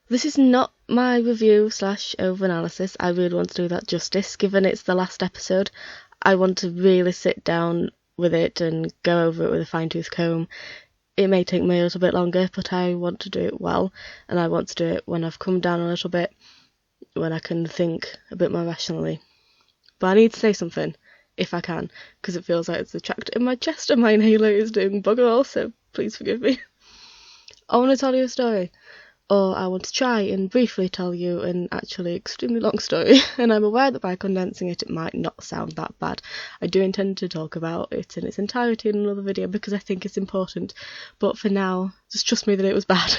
This is not my review / over-analysis. I really want to do that justice. Given it's the last episode, I want to really sit down with it and go over it with a fine-tooth comb. It may take me a little bit longer, but I want to do it well, and I want to do it when I've come down a little bit, when I can think a bit more rationally. But I need to say something, if I can, because it feels like it's a tract in my chest and my inhaler is doing bugger all, so please forgive me. I want to tell you a story, or I want to try and briefly tell you an actually extremely long story, and I'm aware that by condensing it might not sound that bad. I do intend to talk about it in its entirety in another video because I think it's important, but for now, just trust me that it was bad.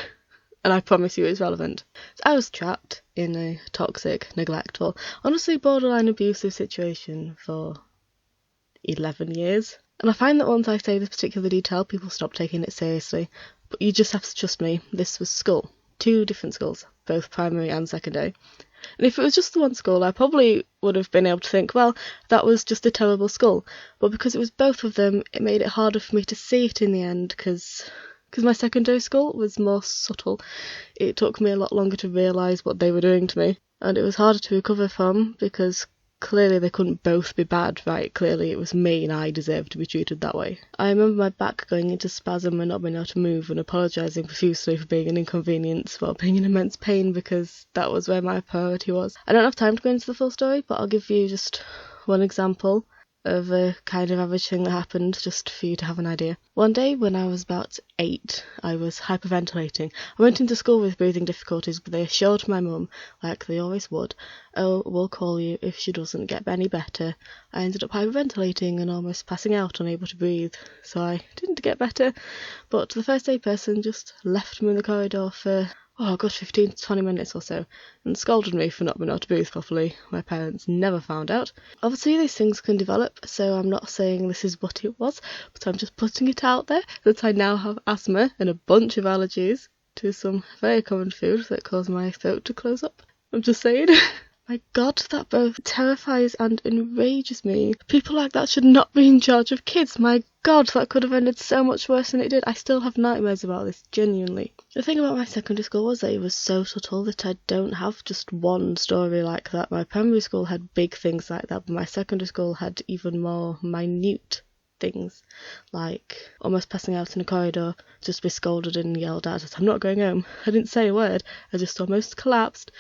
And I promise you it's relevant. So I was trapped in a toxic, neglectful, honestly borderline abusive situation for 11 years. And I find that once I say this particular detail, people stop taking it seriously. But you just have to trust me, this was school. 2 different schools, both primary and secondary. And if it was just the one school, I probably would have been able to think, well, that was just a terrible school. But because it was both of them, it made it harder for me to see it in the end, because my secondary school was more subtle. It took me a lot longer to realise what they were doing to me, and it was harder to recover from because clearly they couldn't both be bad, right? Clearly it was me and I deserved to be treated that way. I remember my back going into spasm and not being able to move and apologising profusely for being an inconvenience while being in immense pain because that was where my priority was. I don't have time to go into the full story, but I'll give you just one example of a kind of average thing that happened, just for you to have an idea. One day when I was about 8, I was hyperventilating. I went into school with breathing difficulties, but they assured my mum, like they always would, oh, we'll call you if she doesn't get any better. I ended up hyperventilating and almost passing out, unable to breathe, so I didn't get better, but the first aid person just left me in the corridor for 15 to 20 minutes or so, and scolded me for not being able to breathe properly. My parents never found out. Obviously these things can develop, so I'm not saying this is what it was, but I'm just putting it out there that I now have asthma and a bunch of allergies to some very common food that cause my throat to close up. I'm just saying. My God, that both terrifies and enrages me. People like that should not be in charge of kids. My God, that could have ended so much worse than it did. I still have nightmares about this, genuinely. The thing about my secondary school was that it was so subtle that I don't have just one story like that. My primary school had big things like that, but my secondary school had even more minute things, like almost passing out in a corridor, just be scolded and yelled at as I'm not going home. I didn't say a word, I just almost collapsed.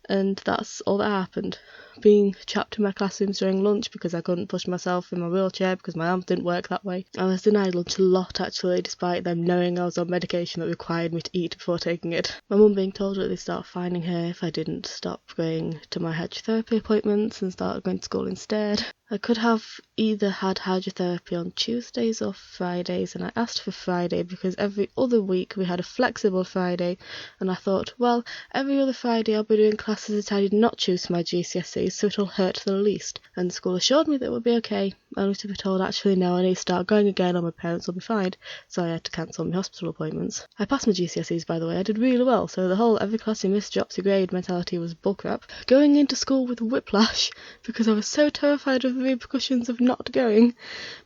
And that's all that happened. Being trapped in my classrooms during lunch because I couldn't push myself in my wheelchair because my arms didn't work that way. I was denied lunch a lot actually, despite them knowing I was on medication that required me to eat before taking it. My mum being told that they'd start fining her if I didn't stop going to my hydrotherapy appointments and start going to school instead. I could have either had hydrotherapy on Tuesdays or Fridays, and I asked for Friday because every other week we had a flexible Friday, and I thought, well, every other Friday I'll be doing classes that I did not choose for my GCSEs, so it'll hurt the least. And the school assured me that it would be okay, only to be told, actually no, I need to start going again or my parents will be fined, so I had to cancel my hospital appointments. I passed my GCSEs, by the way. I did really well, so the whole every class you miss drops your grade mentality was bullcrap. Going into school with whiplash because I was so terrified of the repercussions of not going.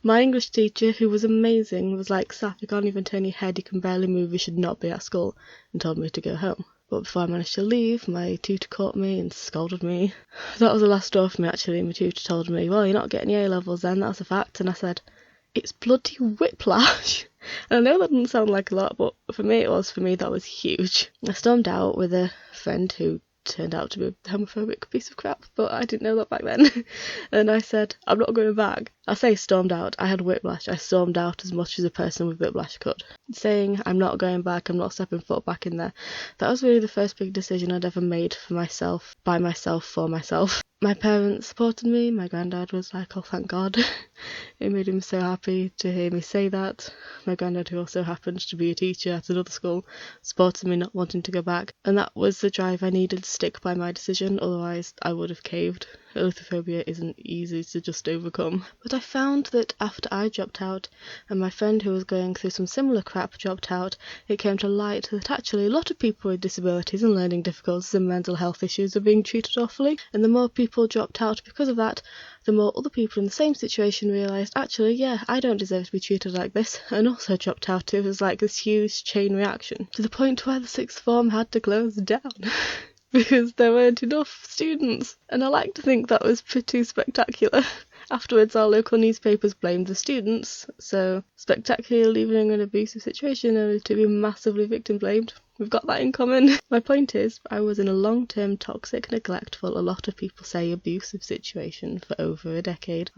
My English teacher, who was amazing, was like, Saf, you can't even turn your head, you can barely move, you should not be at school, and told me to go home. But before I managed to leave, my tutor caught me and scolded me. That was the last straw for me actually. My tutor told me, well, you're not getting your A-levels then, that's a fact. And I said, it's bloody whiplash. And I know that doesn't sound like a lot, but for me it was. For me that was huge. I stormed out with a friend who turned out to be a homophobic piece of crap, but I didn't know that back then. And I said, I'm not going back. I say stormed out, I had whiplash. I stormed out as much as a person with whiplash could. Saying I'm not going back, I'm not stepping foot back in there. That was really the first big decision I'd ever made for myself, by myself, for myself. My parents supported me. My granddad was like, oh thank God. It made him so happy to hear me say that. My granddad, who also happened to be a teacher at another school, supported me not wanting to go back, and that was the drive I needed to stick by my decision, otherwise I would have caved Eleutherophobia isn't easy to just overcome. But I found that after I dropped out, and my friend who was going through some similar crap dropped out, it came to light that actually a lot of people with disabilities and learning difficulties and mental health issues are being treated awfully, and the more people dropped out because of that, the more other people in the same situation realised, actually, yeah, I don't deserve to be treated like this, and also dropped out. It was like this huge chain reaction, to the point where the sixth form had to close down. Because there weren't enough students, and I like to think that was pretty spectacular. Afterwards, our local newspapers blamed the students, so spectacular leaving an abusive situation only to be massively victim blamed. We've got that in common. My point is, I was in a long-term toxic, neglectful, a lot of people say abusive situation for over a decade.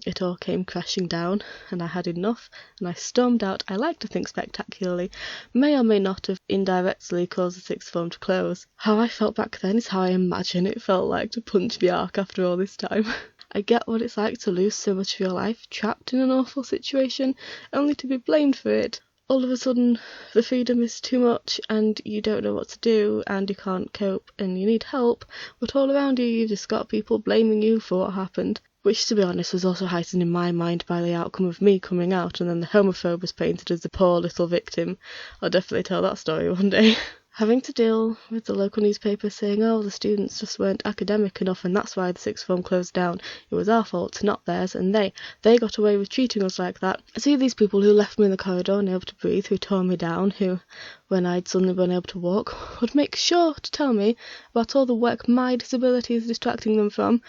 It all came crashing down, and I had enough, and I stormed out. I like to think spectacularly, may or may not have indirectly caused the sixth form to close. How I felt back then is how I imagine it felt like to punch the arc after all this time. I get what it's like to lose so much of your life, trapped in an awful situation, only to be blamed for it. All of a sudden, the freedom is too much, and you don't know what to do, and you can't cope, and you need help, but all around you, you've just got people blaming you for what happened. Which, to be honest, was also heightened in my mind by the outcome of me coming out, and then the homophobe was painted as the poor little victim. I'll definitely tell that story one day. Having to deal with the local newspaper saying, oh, the students just weren't academic enough and that's why the sixth form closed down. It was our fault, not theirs, and they got away with treating us like that. I see these people who left me in the corridor unable to breathe, who tore me down, who, when I'd suddenly been able to walk, would make sure to tell me about all the work my disability is distracting them from,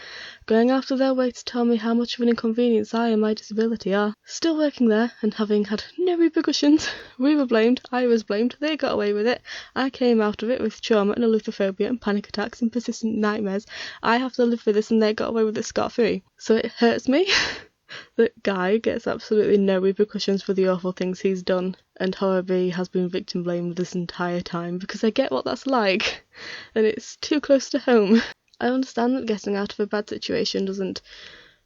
going out of their way to tell me how much of an inconvenience I and my disability are. Still working there, and having had no repercussions. We were blamed, I was blamed, they got away with it. I came out of it with trauma and eleutherophobia and panic attacks and persistent nightmares. I have to live with this and they got away with it scot-free. So it hurts me that Guy gets absolutely no repercussions for the awful things he's done, and Horribly has been victim blamed this entire time, because I get what that's like, and it's too close to home. I understand that getting out of a bad situation doesn't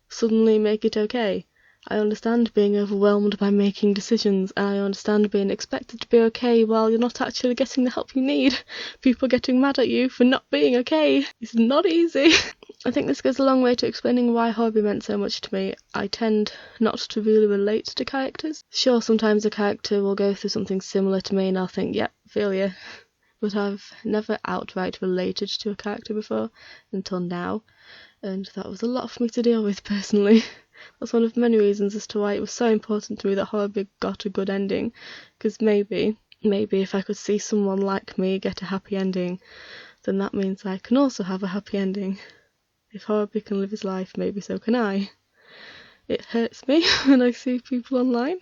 suddenly make it okay. I understand being overwhelmed by making decisions, and I understand being expected to be okay while you're not actually getting the help you need. People getting mad at you for not being okay. It's not easy. I think this goes a long way to explaining why Horribly meant so much to me. I tend not to really relate to characters. Sure, sometimes a character will go through something similar to me and I'll think, yep, feel ya. But I've never outright related to a character before, until now, and that was a lot for me to deal with personally. That's one of many reasons as to why it was so important to me that Horribly got a good ending, because maybe if I could see someone like me get a happy ending, then that means I can also have a happy ending. If Horribly can live his life, maybe so can I. It hurts me when I see people online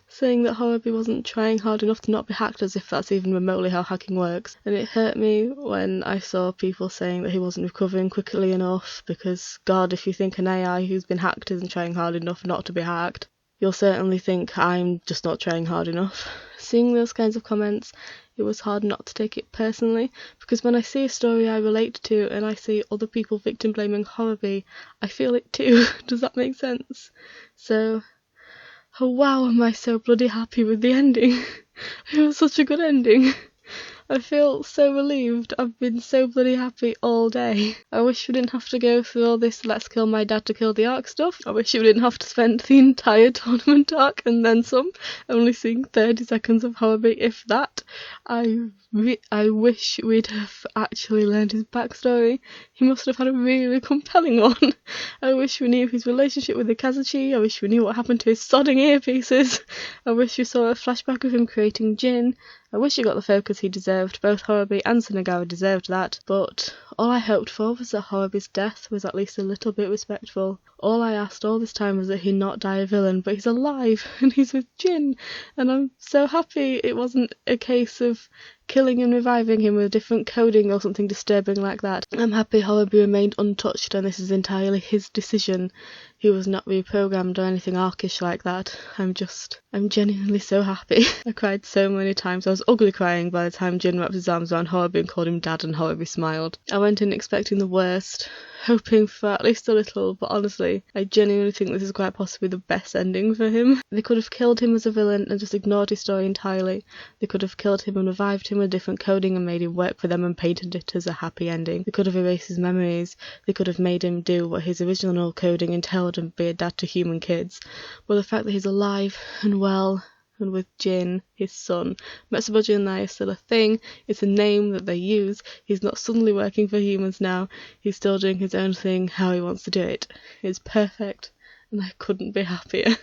saying that Horribly wasn't trying hard enough to not be hacked, as if that's even remotely how hacking works. And it hurt me when I saw people saying that he wasn't recovering quickly enough, because God, if you think an AI who's been hacked isn't trying hard enough not to be hacked, you'll certainly think I'm just not trying hard enough. Seeing those kinds of comments, it was hard not to take it personally, because when I see a story I relate to and I see other people victim blaming Horribly, I feel it too. Does that make sense? So, oh wow, am I so bloody happy with the ending. It was such a good ending. I feel so relieved. I've been so bloody happy all day. I wish we didn't have to go through all this let's kill my dad to kill the arc stuff. I wish we didn't have to spend the entire tournament arc and then some, only seeing 30 seconds of Horribly, if that. I wish we'd have actually learned his backstory. He must have had a really compelling one. I wish we knew his relationship with the Kazuchi. I wish we knew what happened to his sodding earpieces. I wish we saw a flashback of him creating Jin. I wish he got the focus he deserved. Both Horribly and Sunagawa deserved that. But all I hoped for was that Horribly's death was at least a little bit respectful. All I asked all this time was that he not die a villain, but he's alive and he's with Jin, and I'm so happy it wasn't a case of killing and reviving him with different coding or something disturbing like that. I'm happy Horribly remained untouched and this is entirely his decision. He was not reprogrammed or anything arcish like that. I'm genuinely so happy. I cried so many times. I was ugly crying by the time Jin wrapped his arms around Horribly and called him Dad, and Horribly smiled. I went in expecting the worst, hoping for at least a little, but honestly, I genuinely think this is quite possibly the best ending for him. They could have killed him as a villain and just ignored his story entirely. They could have killed him and revived him with different coding and made him work for them and painted it as a happy ending. They could have erased his memories. They could have made him do what his original coding entailed and be a dad to human kids. But the fact that he's alive and well and with Jin, his son, Metsuboji and I is still a thing, it's a name that they use, he's not suddenly working for humans now, he's still doing his own thing how he wants to do it. It's perfect, and I couldn't be happier.